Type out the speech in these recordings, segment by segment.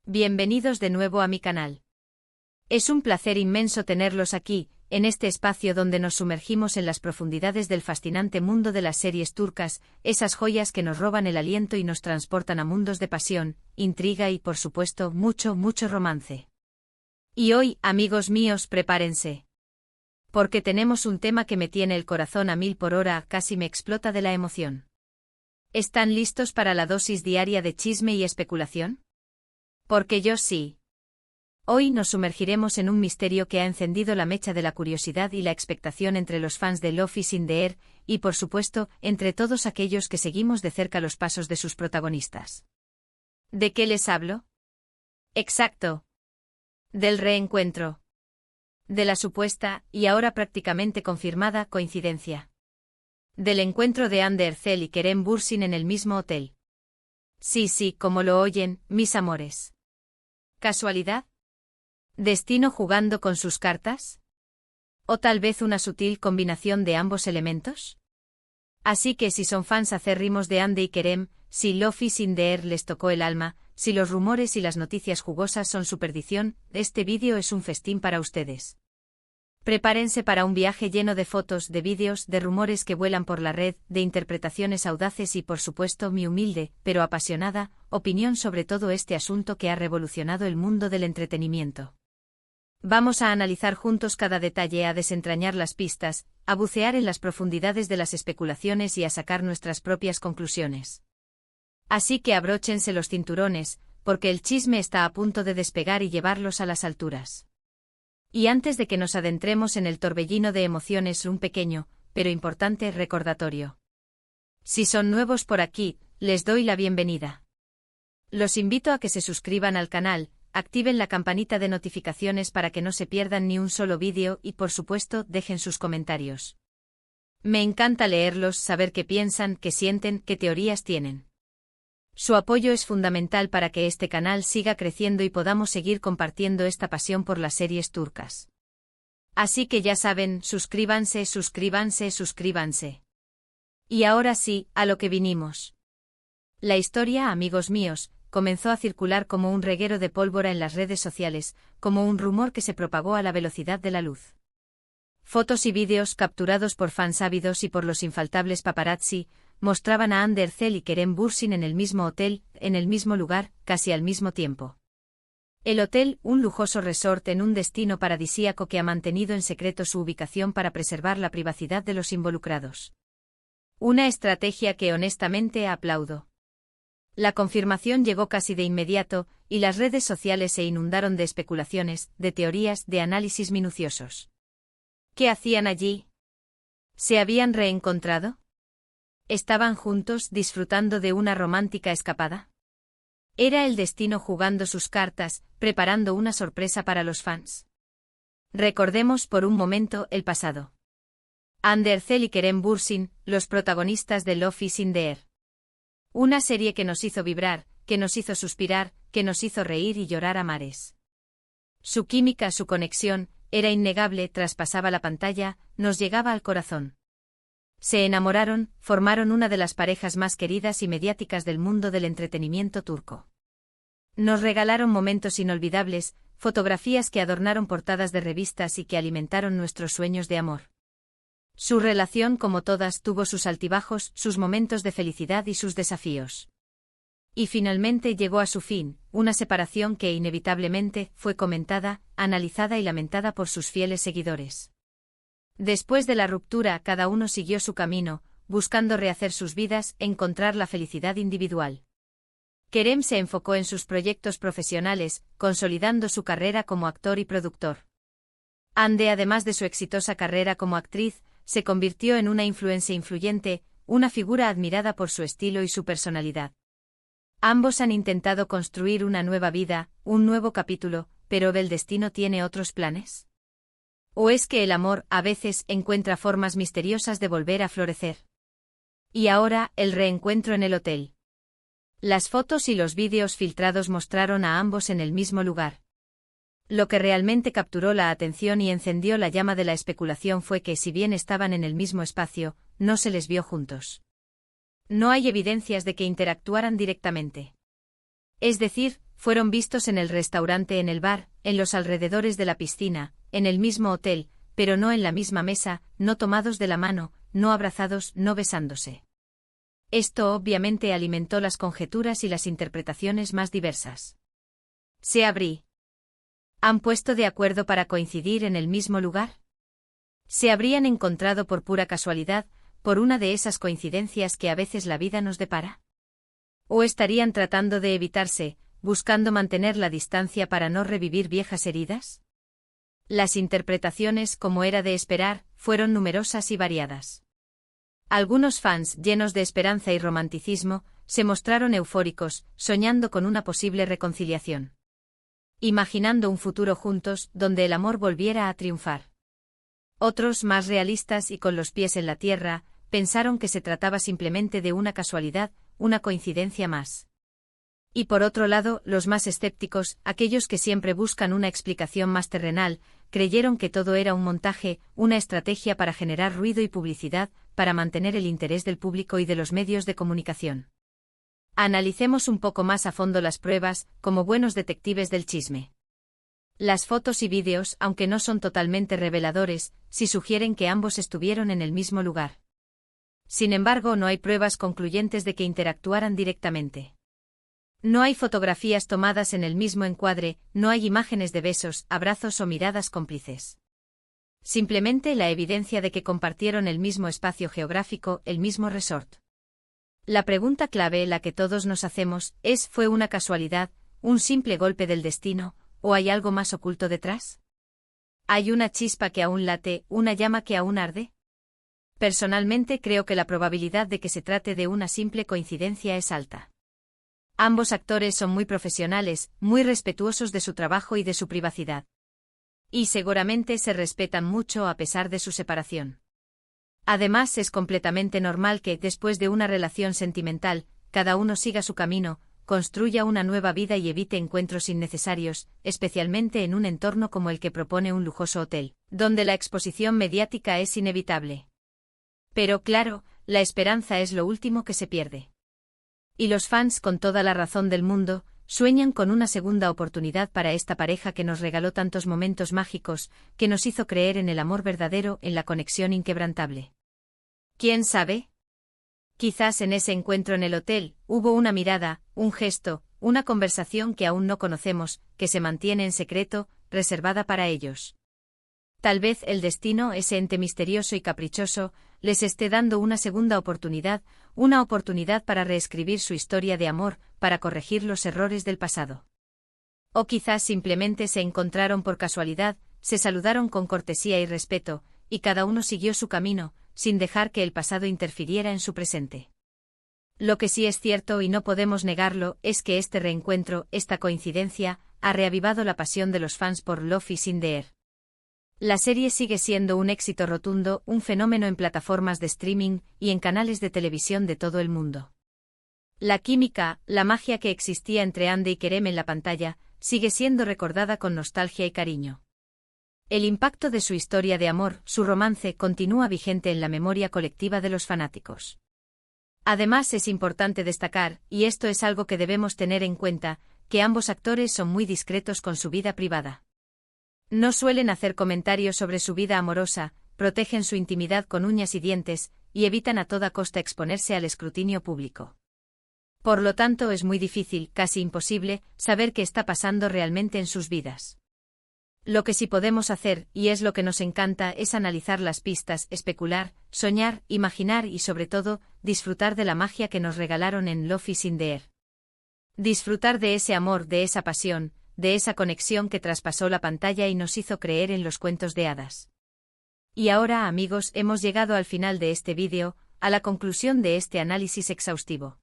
Bienvenidos de nuevo a mi canal. Es un placer inmenso tenerlos aquí, en este espacio donde nos sumergimos en las profundidades del fascinante mundo de las series turcas, esas joyas que nos roban el aliento y nos transportan a mundos de pasión, intriga y, por supuesto, mucho romance. Y hoy, amigos míos, prepárense. Porque tenemos un tema que me tiene el corazón a 1000 por hora, casi me explota de la emoción. ¿Están listos para la dosis diaria de chisme y especulación? Porque yo sí. Hoy nos sumergiremos en un misterio que ha encendido la mecha de la curiosidad y la expectación entre los fans de Love is in the Air, y por supuesto, entre todos aquellos que seguimos de cerca los pasos de sus protagonistas. ¿De qué les hablo? Exacto. Del reencuentro. De la supuesta, y ahora prácticamente confirmada, coincidencia. Del encuentro de Hande Erçel y Kerem Bürsin en el mismo hotel. Sí, como lo oyen, mis amores. ¿Casualidad? ¿Destino jugando con sus cartas? ¿O tal vez una sutil combinación de ambos elementos? Así que si son fans acérrimos de Hande y Kerem, si Love is in the Air les tocó el alma, si los rumores y las noticias jugosas son su perdición, este vídeo es un festín para ustedes. Prepárense para un viaje lleno de fotos, de vídeos, de rumores que vuelan por la red, de interpretaciones audaces y por supuesto mi humilde, pero apasionada, opinión sobre todo este asunto que ha revolucionado el mundo del entretenimiento. Vamos a analizar juntos cada detalle, a desentrañar las pistas, a bucear en las profundidades de las especulaciones y a sacar nuestras propias conclusiones. Así que abróchense los cinturones, porque el chisme está a punto de despegar y llevarlos a las alturas. Y antes de que nos adentremos en el torbellino de emociones, un pequeño, pero importante recordatorio. Si son nuevos por aquí, les doy la bienvenida. Los invito a que se suscriban al canal, activen la campanita de notificaciones para que no se pierdan ni un solo vídeo y por supuesto dejen sus comentarios. Me encanta leerlos, saber qué piensan, qué sienten, qué teorías tienen. Su apoyo es fundamental para que este canal siga creciendo y podamos seguir compartiendo esta pasión por las series turcas. Así que ya saben, suscríbanse. Y ahora sí, a lo que vinimos. La historia, amigos míos, comenzó a circular como un reguero de pólvora en las redes sociales, como un rumor que se propagó a la velocidad de la luz. Fotos y vídeos capturados por fans ávidos y por los infaltables paparazzi mostraban a Hande Erçel y Kerem Bürsin en el mismo hotel, en el mismo lugar, casi al mismo tiempo. El hotel, un lujoso resort en un destino paradisíaco que ha mantenido en secreto su ubicación para preservar la privacidad de los involucrados. Una estrategia que honestamente aplaudo. La confirmación llegó casi de inmediato, y las redes sociales se inundaron de especulaciones, de teorías, de análisis minuciosos. ¿Qué hacían allí? ¿Se habían reencontrado? ¿Estaban juntos disfrutando de una romántica escapada? ¿Era el destino jugando sus cartas, preparando una sorpresa para los fans? Recordemos por un momento el pasado. Hande Erçel y Kerem Bürsin, los protagonistas de Love is in the Air. Una serie que nos hizo vibrar, que nos hizo suspirar, que nos hizo reír y llorar a mares. Su química, su conexión, era innegable, traspasaba la pantalla, nos llegaba al corazón. Se enamoraron, formaron una de las parejas más queridas y mediáticas del mundo del entretenimiento turco. Nos regalaron momentos inolvidables, fotografías que adornaron portadas de revistas y que alimentaron nuestros sueños de amor. Su relación, como todas, tuvo sus altibajos, sus momentos de felicidad y sus desafíos. Y finalmente llegó a su fin, una separación que inevitablemente fue comentada, analizada y lamentada por sus fieles seguidores. Después de la ruptura, cada uno siguió su camino, buscando rehacer sus vidas, encontrar la felicidad individual. Kerem se enfocó en sus proyectos profesionales, consolidando su carrera como actor y productor. Hande, además de su exitosa carrera como actriz, se convirtió en una influencer influyente, una figura admirada por su estilo y su personalidad. Ambos han intentado construir una nueva vida, un nuevo capítulo, pero ¿el destino tiene otros planes? ¿O es que el amor, a veces, encuentra formas misteriosas de volver a florecer? Y ahora, el reencuentro en el hotel. Las fotos y los vídeos filtrados mostraron a ambos en el mismo lugar. Lo que realmente capturó la atención y encendió la llama de la especulación fue que, si bien estaban en el mismo espacio, no se les vio juntos. No hay evidencias de que interactuaran directamente. Es decir, fueron vistos en el restaurante, en el bar, en los alrededores de la piscina, en el mismo hotel, pero no en la misma mesa, no tomados de la mano, no abrazados, no besándose. Esto obviamente alimentó las conjeturas y las interpretaciones más diversas. ¿Se han puesto de acuerdo para coincidir en el mismo lugar? ¿Se habrían encontrado por pura casualidad, por una de esas coincidencias que a veces la vida nos depara? ¿O estarían tratando de evitarse, buscando mantener la distancia para no revivir viejas heridas? Las interpretaciones, como era de esperar, fueron numerosas y variadas. Algunos fans, llenos de esperanza y romanticismo, se mostraron eufóricos, soñando con una posible reconciliación. Imaginando un futuro juntos, donde el amor volviera a triunfar. Otros, más realistas y con los pies en la tierra, pensaron que se trataba simplemente de una casualidad, una coincidencia más. Y por otro lado, los más escépticos, aquellos que siempre buscan una explicación más terrenal, creyeron que todo era un montaje, una estrategia para generar ruido y publicidad, para mantener el interés del público y de los medios de comunicación. Analicemos un poco más a fondo las pruebas, como buenos detectives del chisme. Las fotos y vídeos, aunque no son totalmente reveladores, sí sugieren que ambos estuvieron en el mismo lugar. Sin embargo, no hay pruebas concluyentes de que interactuaran directamente. No hay fotografías tomadas en el mismo encuadre, no hay imágenes de besos, abrazos o miradas cómplices. Simplemente la evidencia de que compartieron el mismo espacio geográfico, el mismo resort. La pregunta clave, la que todos nos hacemos, es: ¿fue una casualidad, un simple golpe del destino, o hay algo más oculto detrás? ¿Hay una chispa que aún late, una llama que aún arde? Personalmente creo que la probabilidad de que se trate de una simple coincidencia es alta. Ambos actores son muy profesionales, muy respetuosos de su trabajo y de su privacidad. Y seguramente se respetan mucho a pesar de su separación. Además, es completamente normal que, después de una relación sentimental, cada uno siga su camino, construya una nueva vida y evite encuentros innecesarios, especialmente en un entorno como el que propone un lujoso hotel, donde la exposición mediática es inevitable. Pero claro, la esperanza es lo último que se pierde. Y los fans, con toda la razón del mundo, sueñan con una segunda oportunidad para esta pareja que nos regaló tantos momentos mágicos, que nos hizo creer en el amor verdadero, en la conexión inquebrantable. ¿Quién sabe? Quizás en ese encuentro en el hotel, hubo una mirada, un gesto, una conversación que aún no conocemos, que se mantiene en secreto, reservada para ellos. Tal vez el destino, ese ente misterioso y caprichoso, les esté dando una segunda oportunidad, una oportunidad para reescribir su historia de amor, para corregir los errores del pasado. O quizás simplemente se encontraron por casualidad, se saludaron con cortesía y respeto, y cada uno siguió su camino, sin dejar que el pasado interfiriera en su presente. Lo que sí es cierto, y no podemos negarlo, es que este reencuentro, esta coincidencia, ha reavivado la pasión de los fans por Love is in the Air. La serie sigue siendo un éxito rotundo, un fenómeno en plataformas de streaming y en canales de televisión de todo el mundo. La química, la magia que existía entre Andy y Kerem en la pantalla, sigue siendo recordada con nostalgia y cariño. El impacto de su historia de amor, su romance, continúa vigente en la memoria colectiva de los fanáticos. Además, es importante destacar, y esto es algo que debemos tener en cuenta, que ambos actores son muy discretos con su vida privada. No suelen hacer comentarios sobre su vida amorosa, protegen su intimidad con uñas y dientes, y evitan a toda costa exponerse al escrutinio público. Por lo tanto, es muy difícil, casi imposible, saber qué está pasando realmente en sus vidas. Lo que sí podemos hacer, y es lo que nos encanta, es analizar las pistas, especular, soñar, imaginar y sobre todo, disfrutar de la magia que nos regalaron en Love is in the Air. Disfrutar de ese amor, de esa pasión, de esa conexión que traspasó la pantalla y nos hizo creer en los cuentos de hadas. Y ahora, amigos, hemos llegado al final de este vídeo, a la conclusión de este análisis exhaustivo.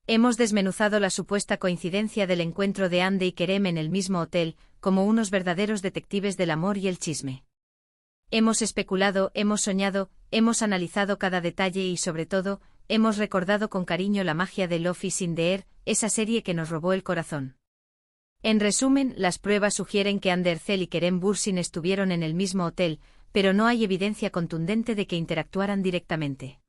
Hemos desmenuzado la supuesta coincidencia del encuentro de Andy y Kerem en el mismo hotel, como unos verdaderos detectives del amor y el chisme. Hemos especulado, hemos soñado, hemos analizado cada detalle y sobre todo, hemos recordado con cariño la magia de Love is in the Air, esa serie que nos robó el corazón. En resumen, las pruebas sugieren que Ander Zel y Kerem Bürsin estuvieron en el mismo hotel, pero no hay evidencia contundente de que interactuaran directamente.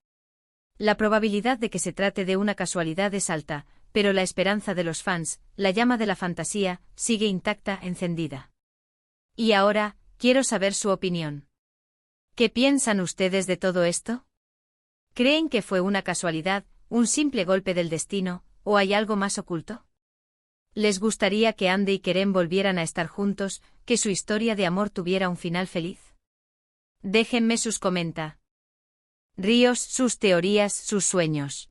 La probabilidad de que se trate de una casualidad es alta, pero la esperanza de los fans, la llama de la fantasía, sigue intacta, encendida. Y ahora, quiero saber su opinión. ¿Qué piensan ustedes de todo esto? ¿Creen que fue una casualidad, un simple golpe del destino, o hay algo más oculto? ¿Les gustaría que Andy y Kerem volvieran a estar juntos, que su historia de amor tuviera un final feliz? Déjenme sus comentarios, sus teorías, sus sueños.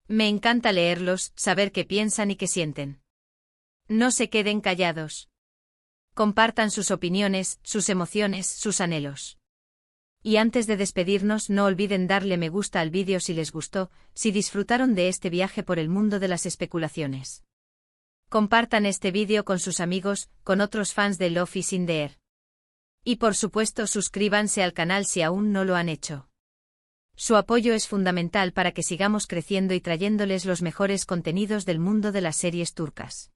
Me encanta leerlos, saber qué piensan y qué sienten. No se queden callados. Compartan sus opiniones, sus emociones, sus anhelos. Y antes de despedirnos, no olviden darle me gusta al vídeo si les gustó, si disfrutaron de este viaje por el mundo de las especulaciones. Compartan este vídeo con sus amigos, con otros fans de Love is in the Air. Y por supuesto suscríbanse al canal si aún no lo han hecho. Su apoyo es fundamental para que sigamos creciendo y trayéndoles los mejores contenidos del mundo de las series turcas.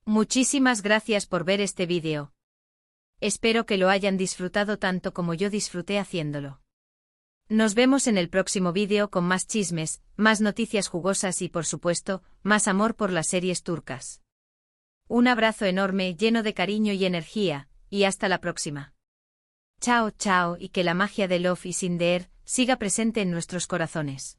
Muchísimas gracias por ver este vídeo. Espero que lo hayan disfrutado tanto como yo disfruté haciéndolo. Nos vemos en el próximo vídeo con más chismes, más noticias jugosas y por supuesto, más amor por las series turcas. Un abrazo enorme lleno de cariño y energía, y hasta la próxima. Chao, chao, y que la magia de Love is in the Air siga presente en nuestros corazones.